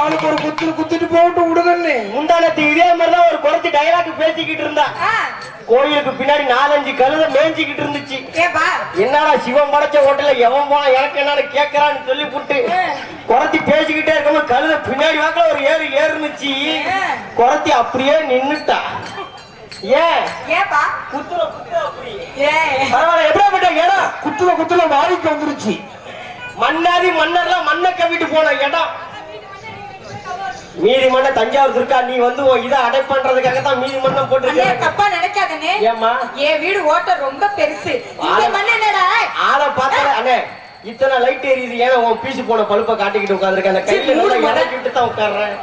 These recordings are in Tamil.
ஆளுக்கு ஒரு குத்துட்டு போட்டு விடுதண்ணே. முந்தானத்து இதே மாதிரிதான் ஒரு குறைச்சி டயலாக் பேசிக்கிட்டு இருந்தா. கோயிலுக்கு பின்னாடி 4-5 கழுத மேய்ஞ்சிக்கிட்டு இருந்துச்சு. என்னடா சிவன் படைச்ச ஹோட்டல்ல எவன் போனா எனக்கு என்னன்னு கேட்கறான்னு சொல்லி புட்டு குறைச்சி பேசிக்கிட்டே இருக்கும்போது கழுத பின்னாடி வாக்கல ஒரு ஏறுனுச்சு. குறைச்சி அப்படியே நின்னுட்டா. குத்துல வாரிக்கு வந்துருச்சு. மன்னாதி மன்னர்லாம் மண்ணை கவிட்டு போன இடம். மீதி மண்ண தஞ்சாவூர் இருக்கா, நீ வந்து இதை அடை பண்றதுக்காக தான் மீதி மண்ணை போட்டு தப்பா நினைக்காதே. ஏமா என் வீடு ஓட்ட ரொம்ப பெருசு. ஆளை பார்த்தா அண்ணே இத்தனை லைட் எரியுது. ஏன்னா உன் பீசு போன பழுப்பை காட்டிக்கிட்டு உட்காந்துருக்க. அந்த கையில இறக்கிட்டு தான் உட்காடுறேன்.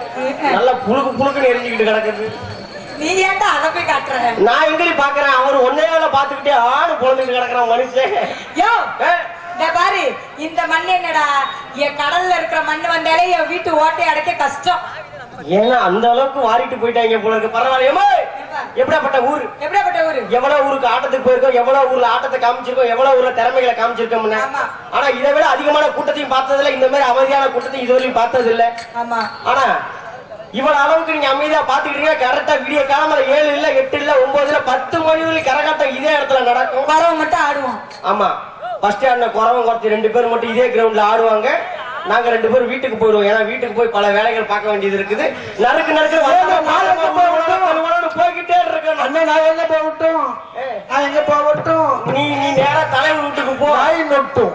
நல்லா புழுக்குன்னு எரிஞ்சுக்கிட்டு கிடக்குது. நீ ஏன்டா அதை போய் காட்டுற? நான் எங்கடி பாக்குறேன். அவர் ஒன்னே வேலை பாத்துக்கிட்டே ஆடு பொழுதுட்டு கிடக்குறான் மனுஷன். யோ பாரு, இந்த மண் என்னடா என் கடல்ல இருக்கிற மண் வந்தாலே என் வீட்டு ஓட்டை அடைக்க கஷ்டம். ஏன்னா அந்த அளவுக்கு வாரிட்டு போயிட்டாங்க போல இருக்கு. பரவாயில்லையமா? எப்படிப்பட்ட ஊரு எவ்வளவு ஊருக்கு ஆட்டத்துக்கு போயிருக்கோம், எவ்வளவு ஊர்ல ஆட்டத்தை காமிச்சிருக்கோம், எவ்வளவு ஊர்ல திறமைகளை காமிச்சிருக்கோம். ஆனா இதை விட அதிகமான கூட்டத்தையும் பார்த்ததில்ல, இந்த மாதிரி அமைதியான கூட்டத்தையும் இதுவரையும் பார்த்தது இல்ல. ஆனா இவ்வளவு அளவுக்கு நீங்க அமைதியா பாத்துக்கிட்டீங்க. கரெக்டா விடிய காலம்பர 7 இல்ல 8 இல்ல 9 இல்ல 10 மணி வரைக்கும் கரகாட்டம் இதே இடத்துல நடக்கும். குறவை மட்டும் ஆடுவோம். ஆமா, ஃபர்ஸ்ட் ஆடின குறவன் குறைச்சி 2 பேர் மட்டும் இதே கிரவுண்ட்ல ஆடுவாங்க. நாங்க 2 பேரும் வீட்டுக்கு போயிடுவோம். ஏன்னா வீட்டுக்கு போய் பல வேலைகள் பார்க்க வேண்டியது இருக்குது. நறுக்கு போய்கிட்டே இருக்கணும். நான் எங்க போகட்டும்? நீ நேரா தலைவர் வீட்டுக்கு போ. நொட்டும்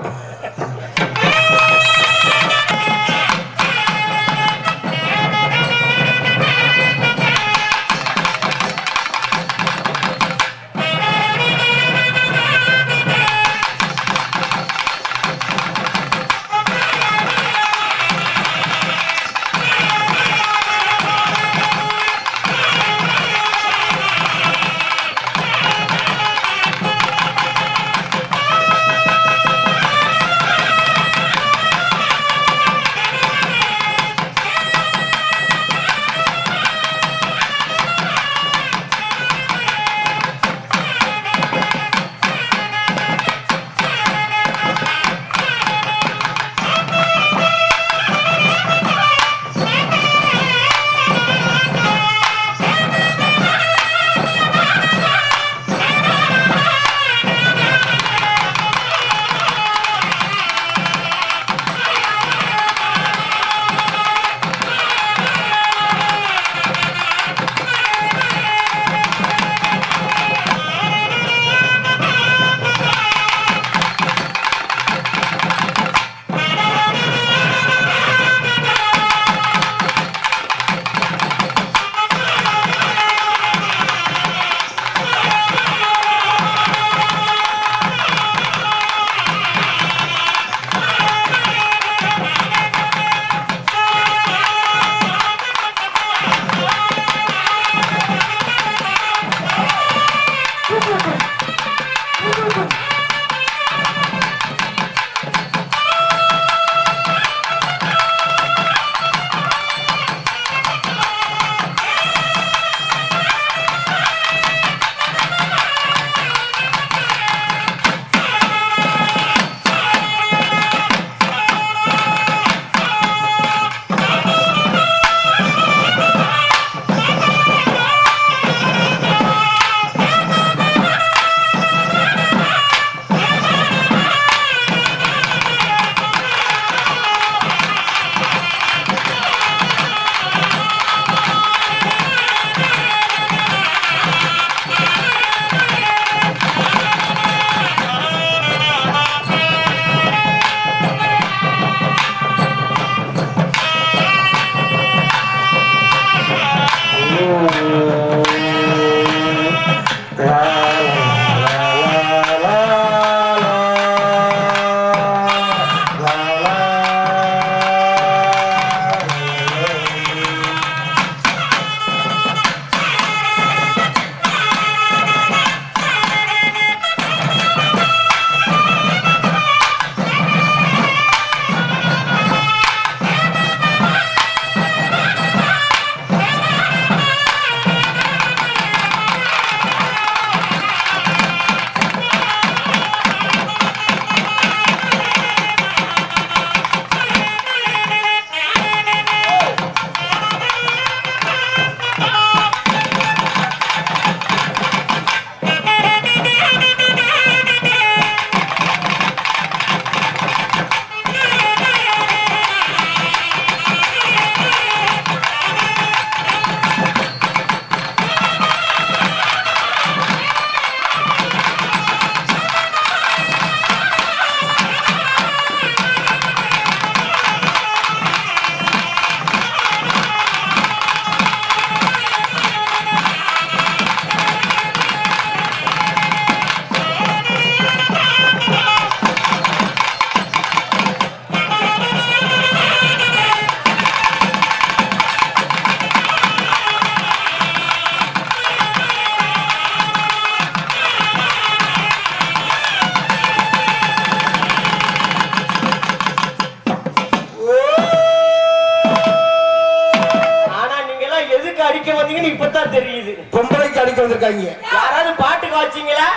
வந்திருக்காங்க. யாராவது பாட்டுக்கு வச்சீங்களா?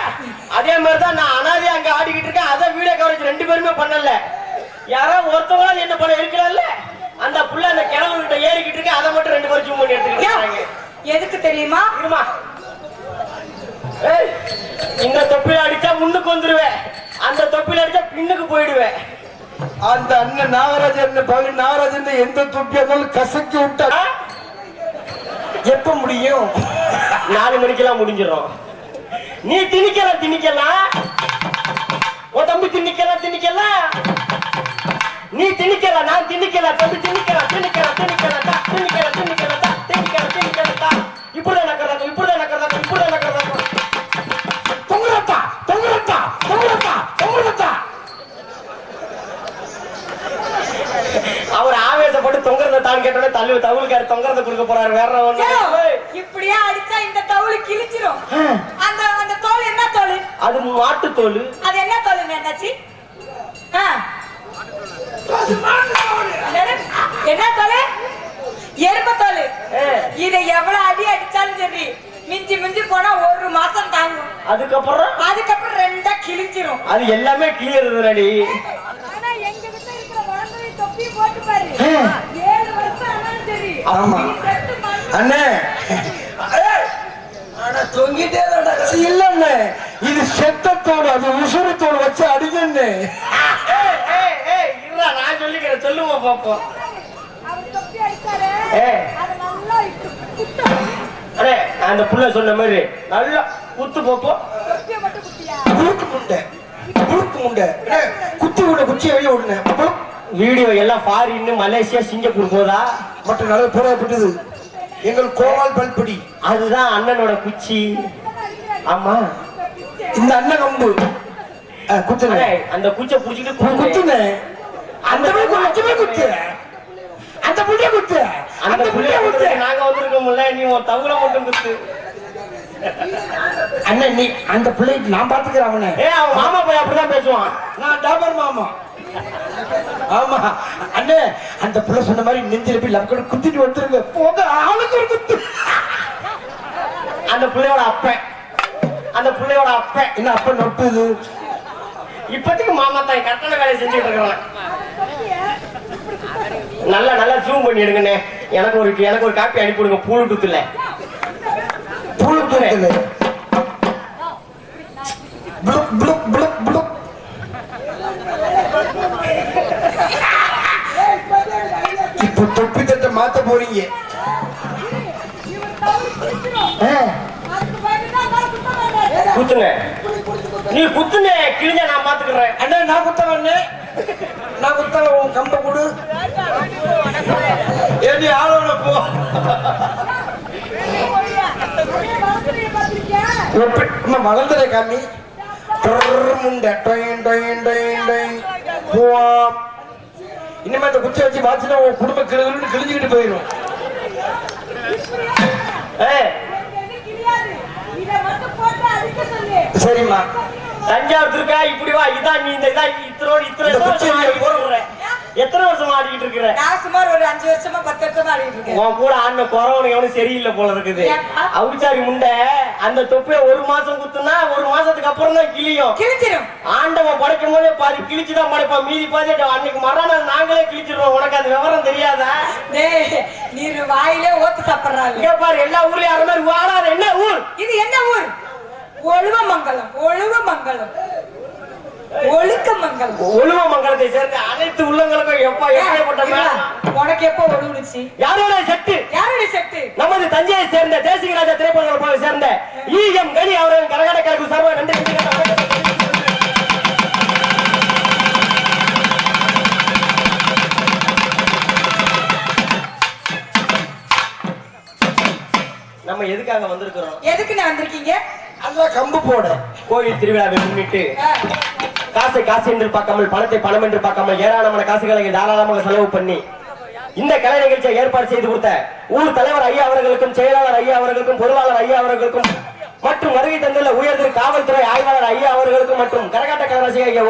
அதே மாதிரிதான் நான் அனாதையா அங்க ஆடிக்கிட்டு இருக்கேன். அதை வீடியோ கவரேஜ் 2 பேருமே பண்ணல. யாராவது ஒருத்தவங்க என்ன பண்ண இருக்கலாம்ல? அந்த புள்ள அந்த கிழவு கிட்ட ஏறிக்கிட்டு இருக்கு, அதை மட்டும் 2 பேரும் ஜூம் பண்ணி எடுத்துக்கிட்டாங்க. எதுக்கு தெரியுமா? இருமா, இந்த தொப்பில அடிச்சா முன்னுக்கு வந்துருவேன், அந்த தொப்பில அடிச்சா பின்னுக்கு போயிடுவேன். அந்த அண்ணன் நாகராஜன் பகுதி நாகராஜன் எந்த தொப்பியா இருந்தாலும் கசக்கி விட்டா எப்ப முடியும்? 4 மணிக்கெல்லாம் முடிஞ்சிடும். நீ திணிக்கலாம், உன் தம்பி திணிக்கலாம், நீ திணிக்கலாம், நான் திணிக்கலாம், தம்பி திணிக்கலாம். இப்படிதான் நக்கறதா. தொங்குறதா. அவர் ஆவேசப்பட்டு தொங்குறத தான் கேட்டோட தவுளுக்காரு தொங்குறத கொடுக்க போறாரு. வேற ஒண்ணு இப்படியே அடிச்சா இந்த தவுளு கிழிச்சிரும். அந்த தோல் என்ன தோல்? அது மாட்டு தோல். அது என்ன தோல் என்னாச்சு? என்ன தோல்? எறும்பு தோல். இதை எவ்வளவு அடி அடிச்சாலும் சரி மிஞ்சி போனா 1 மாசம் தாங்கும். அதுக்கப்புறம் 2 கிழிச்சிரும். அது எல்லாமே கிளியர் ரெடி. ஆனா எங்க கிட்ட இருக்கிற வளர்ந்து தொப்பி போட்டு பாரு, 7 வருஷம் ஆனாலும் சரி. ஆமா அண்ணே, தொங்கிட்டே இல்ல அண்ணே, இது செத்த தோடு, அது உசுறு தோடு வச்சு அடிக்கண்ணே. நான் சொல்லிக்கிறேன், சொல்லுமா பாப்போம். அவர் தொப்பி அடிச்சாரு, அது நல்லா குத்து. அடே அந்த புள்ள சொன்ன மாதிரி நல்லா குத்து போப்போம். தொப்பியை மட்டும் குத்தியா? புழுக்கு முண்டை குத்தி விட குச்சியை வெளியே விடுனேன். வீடியோ எல்லாம் ஃபாரின், மலேசியா, சிங்கப்பூர் போதா மற்ற நல்ல போடப்பட்டது. எங்கள் கோவால் பல்படி, அதுதான் அண்ணனோட குச்சி. ஆமா, இந்த அண்ணன் கம்பு குத்துனே. அந்த குச்சை புடிச்சிட்டு குத்துனே. அந்த குத்து, அந்த புள்ளிய குத்து, அந்த புள்ளிய குத்து. நாங்க வந்திருக்கோம்ல, நீ உன் தவுல மட்டும் குத்து. அண்ணன் நீ அந்த பிள்ளைக்கு நான் பாத்துக்கிறேன். அவனை அவன் மாமா போய் அப்படிதான் பேசுவான். நான் டாபர் மாமா. ஆமா அண்ணே, அந்த பிள்ளை சொன்ன மாதிரி நெஞ்சில போய் லப்கட குத்திட்டு வந்துருங்க. போங்க, ஆளுக்கு ஒரு குத்து. அந்த பிள்ளையோட அப்பன் என்ன அப்ப நொட்டுது. இப்பத்துக்கு மாமா தான் கட்டண வேலை செஞ்சுட்டு இருக்கிறான். நல்லா ஜூம் பண்ணி எடுங்கண்ணே. எனக்கு ஒரு காப்பி அனுப்பி விடுங்க. பூலுட்டுல இப்ப தொப்பி தட்ட மாத்த போறீங்க. குத்துங்க, நீ குத்துன கிழிஞ்ச நான் பாத்துக்கிறேன். அண்ணா நான் குத்தவண்ணே, நான் குத்தவ. உன் கம்ப கொடு. ஏடி ஆளோட போ. வளர்ந்துட காமி முண்டை. இனிமே அந்த குச்சி வச்சு வாச்சுனா உன் குடும்ப கிழிஞ்சுக்கிட்டு போயிடும். சரிம்மா, தஞ்சாவூர் இருக்கா? இப்படி வா. இதான் நீ இந்த எத்தனை வருஷமா ஆடிக்கிட்டு இருக்கிற? நான் சுமார் ஒரு 5 வருஷமா 10 வருஷமா ஆடிட்டு இருக்கேன். உன் கூட ஆடின குறவனுக்கு எவனும் சரியில்லை போல இருக்குது. அவுச்சாரி முண்டை அந்த தொப்பிய 1 மாசம் குத்துனா 1 மாசத்துக்கு அப்புறம் தான் கிழிச்சிரும். ஆண்டவன் படைக்கும் போதே பாதி கிழிச்சுதான் படைப்பான், மீதி பாதி அன்னைக்கு மறுநாள் நாங்களே கிழிச்சிருவோம். உனக்கு அது விவரம் தெரியாதா? நீ வாயிலே ஓத்து சாப்பிடுறாங்க. இங்க பாரு, எல்லா ஊர்லயும் யார மாதிரி வாழாத. என்ன ஊர் இது? என்ன ஊர்? ஒழுவமங்கலம். ஒழுவமங்கலத்தை சேர்ந்த அனைத்து உள்ளங்களுக்கும் எப்படிப்பட்ட உனக்கு எப்ப ஒழுங்குச்சு? யாரோட செட்டு? நமது தஞ்சையை சேர்ந்த தேசிகராஜா திரைப்படங்களை சேர்ந்த ஈஎம் கனி அவர்கள் கரகாட்டக்காரர்கள் சார்பாக நன்றி. நம்ம எதுக்காக வந்திருக்கிறோம்? எதுக்கு வந்திருக்கீங்க? அதான் கம்பு போட. கோயில் திருவிழாவை முன்னிட்டு காசு என்று பார்க்காமல், பணத்தை பணம் என்று பார்க்காமல் ஏராளமான காசுகளை தாராளமாக செலவு பண்ணி இந்த கலை நிகழ்ச்சியை ஏற்பாடு செய்து கொடுத்த ஊர் தலைவர் ஐயா அவர்களுக்கும், செயலாளர் ஐயா அவர்களுக்கும், பொருளாளர் ஐயா அவர்களுக்கும் மற்றும் வருகை தந்துள்ள உயர்திரு காவல்துறை ஆய்வாளர் ஐயா அவர்களுக்கும் மற்றும் கரகாட்ட கலாசி ஐயா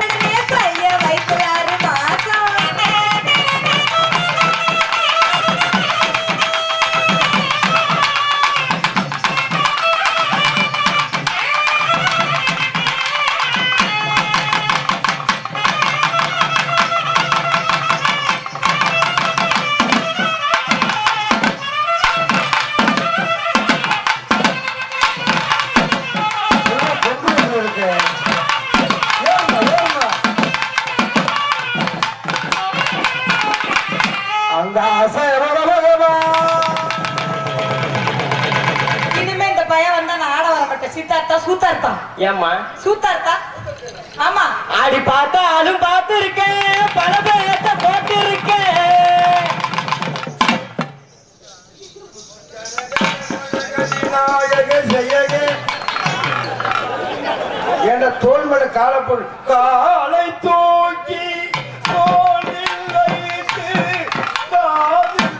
இருக்கு. ஏறுமா, ஏறுமா. அந்த ஆசை இனிமே இந்த பையன் வந்தா நான் ஆட வர மாட்டேன். சித்தார்த்தா சூத்தார்த்தா ஏம்மா சூத்தார்த்தா. ஆமா ஆடி பார்த்தாலும் பார்த்து இருக்கேன், பல பேரத்தை போட்டு இருக்கேன். என்ற தோல் மேல காலப்பொருள் காலை தூக்கி தோளில் வைத்து காதில்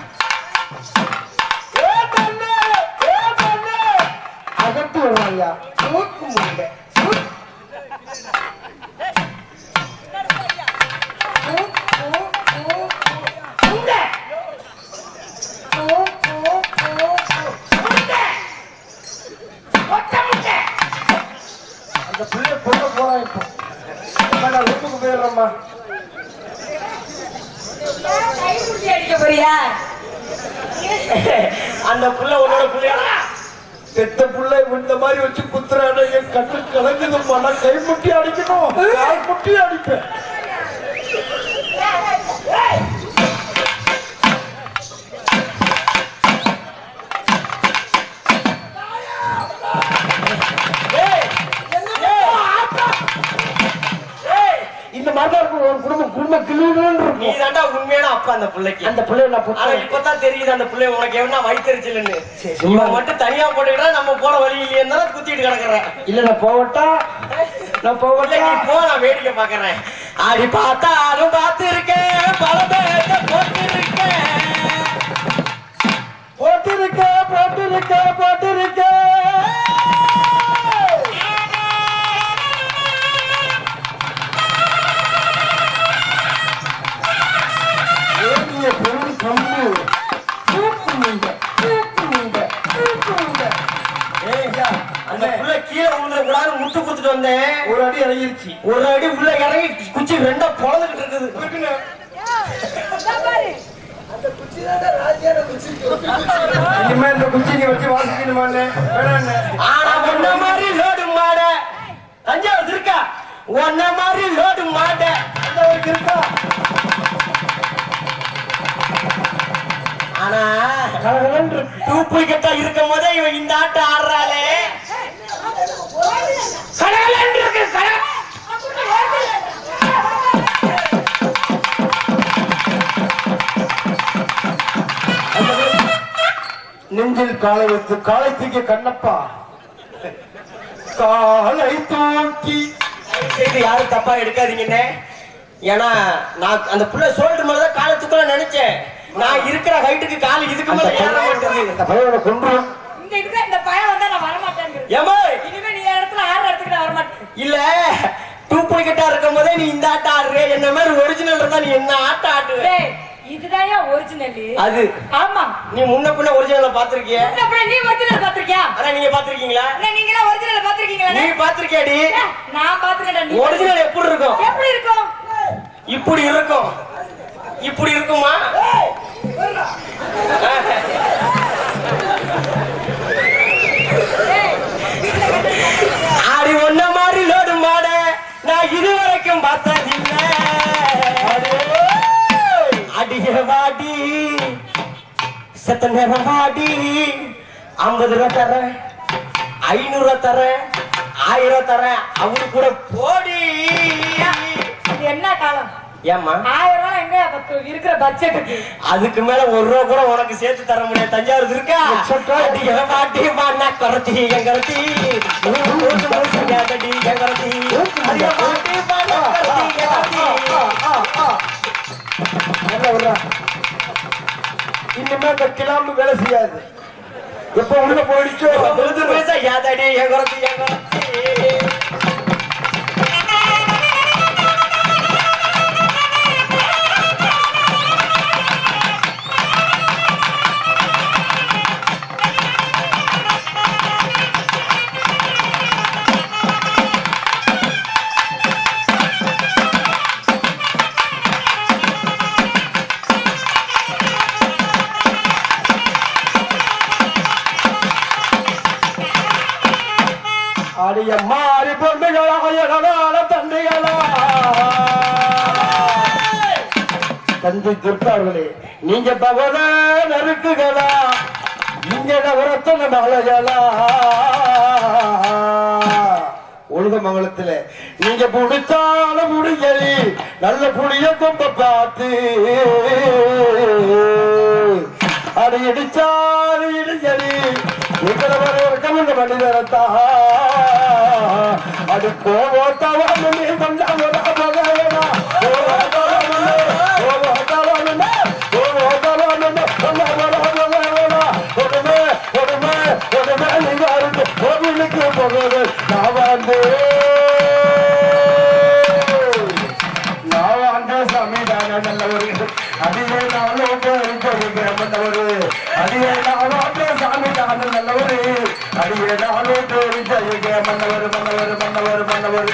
அகட்டு வருவாயா மூக்கு முண்டை அந்த பிள்ளைய பொண்ணு போறான் இப்போ. நான் ரூமுக்கு போயிடுறேம்மா. அடிக்க போறியா? அந்த புள்ள உன்னோட புள்ளையா? பெத்த புள்ளை இந்த மாதிரி வச்சு குத்துறான என் கண்ணு கலங்குதும்மா. நான் கை முட்டி அடிக்கணும், கால் முட்டி அடிப்பேன். இந்த மாதிரி தான் இருக்கும் ஒரு குடும்பம் கிளீன்னு நீ இருக்கும். தாண்டா உண்மையான அப்பா அந்த புள்ளைக்கு. அந்த பிள்ளைய நான் ஆனா பொறுத்தேன். இப்பதான் தெரியுது அந்த பிள்ளை உனக்கு எவனா வயிற்றுச்சுன்னு. சரி. இவன் மட்டும் தனியா போட்டுக்கிட்டா நம்ம போற வழி இல்லையா குத்திட்டு கிடக்குறேன். இல்ல நான் போவட்டா, நான் இல்ல போவட்டா. நீ போ, நான் வேடிக்கை பாக்குறேன். ஆடி பார்த்தாலும் பார்த்து இருக்கேன், பல பேரத்தை போட்டு இருக்கேன். போட்டிருக்க போட்டிருக்க போட்டிருக்க ஏறிய பொருள் கம்பு தூக்கு முண்டை தூக்கு முண்டை தூக்கு முண்டை. ஏய்யா, அந்த புள்ள கீழே விழுந்துட கூடாதுன்னு முட்டு குடுத்துட்டு வந்தேன். ஒரு அடி இறங்கிருச்சு. ஒரு அடி உள்ள இறங்கி குச்சி ரெண்டா பொழந்துகிட்டு இருக்குது. இனிமே இந்த குச்சி நீ வச்சு வாசிக்கணுமான்னு வேணாண்ணே. ஆனா ஒன்ன மாதிரி லோடு மாட தஞ்சாவூர் இருக்கா? ஒன்ன மாதிரி லோடு மாட தஞ்சாவூருக்கு இருக்கா? ஆனா கலகலன்னு இருக்கு. டூப்ளிகேட்டா இருக்கும் போதே இவன் இந்த ஆட்டம் ஆடுறாளே. கலகலன்னு இருக்கு, நெஞ்சில் காலை வைத்து காலை தூக்கிய கண்ணப்பா காலை தூக்கி செய்து யாரும் தப்பா எடுக்காதீங்கன்னு. ஏன்னா நான் அந்த புள்ள சோல்டர் மேலதான் காலத்துக்குள்ள நினைச்சேன். நான் இருக்கிற ஹைட்டுக்கு கால் இதுக்கு மேல ஏற மாட்டேங்குது. அந்த பையனை கொன்றும். இந்த இதுக்கு இந்த பையன் வந்தா நான் வர மாட்டேன். ஏமா இனிமே நீ இடத்துல ஆடுற இடத்துக்கு நான் வர மாட்டேன். இல்ல டூப்ளிகேட்டா இருக்கும் போதே நீ இந்த ஆட்டம் ஆடுற, என்ன மாதிரி ஒரிஜினல் இருந்தா நீ என்ன ஆட்டம் ஆடுவ? டேய், இதுதான் ஒரிஜினல். அது ஆமா. நீ முன்ன பின்ன ஒரிஜினல் பாத்திருக்கிய? அப்புறம் நீ ஒரிஜினல் பாத்திருக்கியா? ஆனா நீங்க பாத்திருக்கீங்களா? நீங்க எல்லாம் ஒரிஜினல் பாத்திருக்கீங்களா? நீ பாத்திருக்கியாடி? நான் பாத்துக்கடா. நீ ஒரிஜினல் எப்படி இருக்கும்? எப்படி இருக்கும்? இப்படி இருக்கும். இப்படி இருக்குமா? ஆடி ஒன்ன மாதிரி லோடு மாட நான் இதுவரைக்கும் பார்த்ததில்லை. அடிய வாடி செத்த நேரம் வாடி 50 ரூபா தரேன், 500 ரூபா தரேன், 1000 ரூபா தரேன், அவரு கூட போடி. இது என்ன காலம்? ஏம்மா 1000 ரூபாய் எங்க இருக்கிற பட்ஜெட்டுக்கு? அதுக்கு மேல 1 ரூபா கூட உனக்கு சேர்த்து தர முடியாது. தஞ்சாவூர் இருக்கா? அடிய வாடி வாண்ணா கரத்தி எங்கரத்தி அடி எங்கரத்தி அடிய வாடி வாண்ணா கரத்தி எங்கரத்தி. இனிமே அந்த கிளாம்பு வேலை செய்யாது. எப்ப உள்ள போயிடுச்சோ புது பைசா யாதடி எங்கரத்தி எங்கரத்தி. தம்பிகளா எழலால தம்பிகளா தந்தை துர்த்தார்களே நீங்க பகவத நறுக்குகளா நீங்க நவரத்தன மலைகளா உலகமங்கலத்துல நீங்க புடிச்சால முடியலி நல்ல புளிய கொம்ப பார்த்து அது இடிச்சாரு இடிச்சலி இத்தனை வரைக்கும் இந்த மனிதரத்தா அது கோவோத்தவன் நீ கொண்டாவதா பகவதா கோவிலுக்கு போகிறது நான் வாழ்ந்த சமைதான நல்லவர் அதிலே நானும் மன்னவர் அதிலே நானும் சாமிதான நல்லவர் அதிலே நானும் ஜெயிக்க மன்னவர் மன்னவர் மன்னவர் மன்னவர்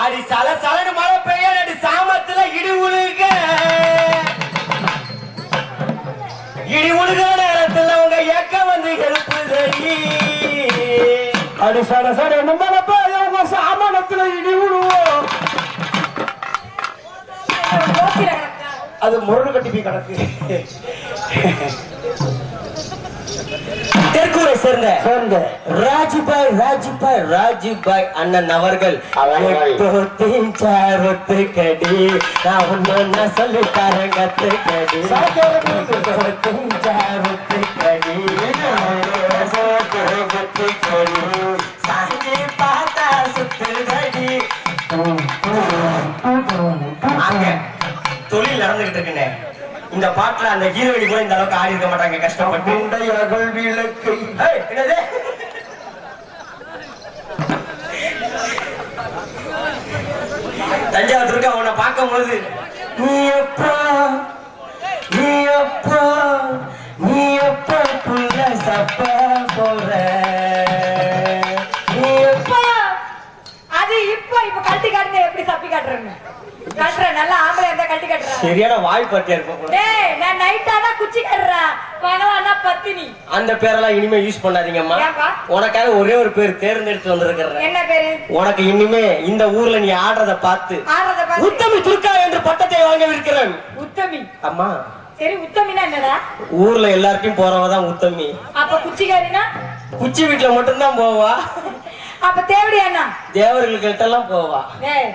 அடி சல சலனு மழை பெய்ய அடி சாமத்துல இடி உழுக நேரத்துல உங்க ஏக்க வந்து எழுப்புதடி அடி சட சட நம்மளப்ப உங்க சாமானத்துல இடி விடுவோம் அது முரடு கட்டி போய் கிடக்கு தெற்கூரை சேர்ந்த ராஜுபாய் அண்ணன் அவர்கள் கடி நான் ஒன்னு சொல்லி தரேன் கத்துக்கடி சாஞ்சி பார்த்தா சுத்துதடி அங்க தொழில் நடந்துகிட்டு இருக்குன்னு இந்த பாட்டுல அந்த ஹீரோயினி கூட இந்த அளவுக்கு ஆடி இருக்க மாட்டாங்க கஷ்டப்பட்டு விளக்கை என்னது தஞ்சாவூர் துர்கா உன்னை பார்க்கும் போது நீ எப்பா புள்ள சப்ப போற நீ எப்பா அது இப்ப கட்டி காட்டுங்க எப்படி சப்பி காட்டுறேன்னு காட்டுறேன் நல்லா ஆம்பளை இருந்தா கட்டி காட்டுறேன் சரியான வாய் பட்டியா இருப்போம் டேய் நான் நைட்டானா குச்சி காட்டுறேன் பகலானா பத்தினி அந்த பேரெல்லாம் இனிமே யூஸ் பண்ணாதீங்கம்மா ஏன்பா? உனக்காக ஒரே ஒரு பேர் தேர்ந்தெடுத்து வந்திருக்கிறேன் என்ன பேரு உனக்கு இனிமே இந்த ஊர்ல நீ ஆடுறத பார்த்து உத்தமி துர்கா என்று பட்டத்தை வாங்கவிருக்கிறேன் உத்தமி அம்மா சரி உத்தமினா என்னடா ஊர்ல எல்லார்ட்டையும் போறவதான் உத்தமி அப்ப குச்சிக்காரினா குச்சி வீட்டுல மட்டும்தான் போவா அப்ப தேவடி அண்ணா தேவர்களுக்கிட்ட எல்லாம் போவா ஏய்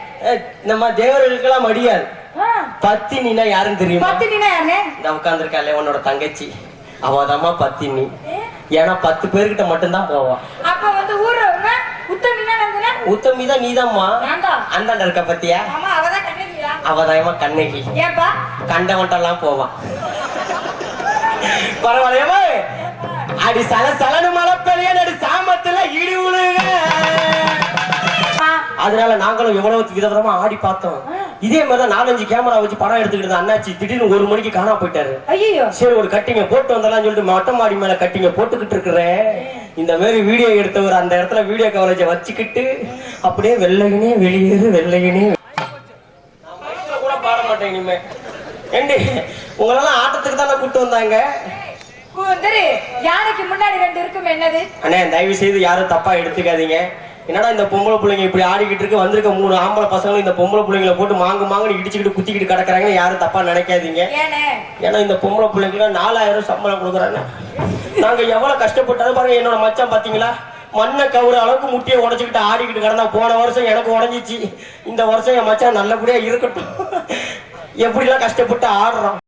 நம்ம தேவர்களுக்கெல்லாம் மடியாது ஆ, பத்தினினா யாருன்னு தெரியுமா பத்தினினா யாரு இந்த உட்காந்துருக்காளே உன்னோட தங்கச்சி அவதாம்மா பத்தினி ஏ, ஏன்னா 10 பேர்கிட்ட மட்டும்தான் போவா அப்ப வந்து ஊர்றவங்க உத்தமினா என்னதுன்னா உத்தமி தான் நீதாம்மா நான்தா அந்தாண்ட இருக்க பத்தியா ஆமா அவதான் கண்ணகியா அவதாயமா கண்ணகி ஏன்பா கண்டவன்ட்டெல்லாம் போவான் பரவாயில்லையம்மா அடி சல சலனு மழை பெய்ய அடி சாமத்துல இடி உழுக அதனால நாங்களும் எவ்வளவு விதவிதமா ஆடி பார்த்தோம் இதே மாதிரிதான் 4-5 கேமரா வச்சு படம் எடுத்துக்கிட்டு அண்ணாச்சி திடீர்னு 1 மணிக்கு காணா போயிட்டாரு ஐயோ சரி ஒரு கட்டிங்க போட்டு வந்தலாம் சொல்லிட்டு மொட்டை மாடி மேல கட்டிங்க போட்டுக்கிட்டு இருக்கிறேன் இந்த மாதிரி வீடியோ எடுத்தவர் அந்த இடத்துல வீடியோ கவரேஜை வச்சுக்கிட்டு அப்படியே வெள்ளையனே வெளியேறு நான் கூட பாட மாட்டேன் இனிமே ஏண்டி உங்களெல்லாம் ஆட்டத்துக்கு தானே கூட்டு வந்தாங்க கூந்தரு யானைக்கு முன்னாடி 2 இருக்கும் என்னது அண்ணே தயவு செய்து யாரும் தப்பா எடுத்துக்காதீங்க என்னடா இந்த பொம்பளை பிள்ளைங்க இப்படி ஆடிக்கிட்டு இருக்கு வந்திருக்க 3 ஆம்பளை பசங்களும் இந்த பொம்பளை பிள்ளைங்களை போட்டு மாங்குன்னு இடிச்சுக்கிட்டு குத்திக்கிட்டு கிடக்குறாங்கன்னு யாரும் தப்பா நினைக்காதீங்க ஏன்னா இந்த பொம்பளை பிள்ளைங்க 4000 சம்பளம் கொடுக்குறாங்க நாங்க எவ்வளவு கஷ்டப்பட்டாலும் பாருங்க என்னோட மச்சான் பாத்தீங்களா மண்ணை கவுற அளவுக்கு முட்டியை உடைச்சுக்கிட்டு ஆடிக்கிட்டு கிடந்தா போன வருஷம் எனக்கு உடஞ்சிச்சு இந்த வருஷம் என் மச்சான் நல்லபடியா இருக்கட்டும் எப்படிலாம் கஷ்டப்பட்டு ஆடுறோம்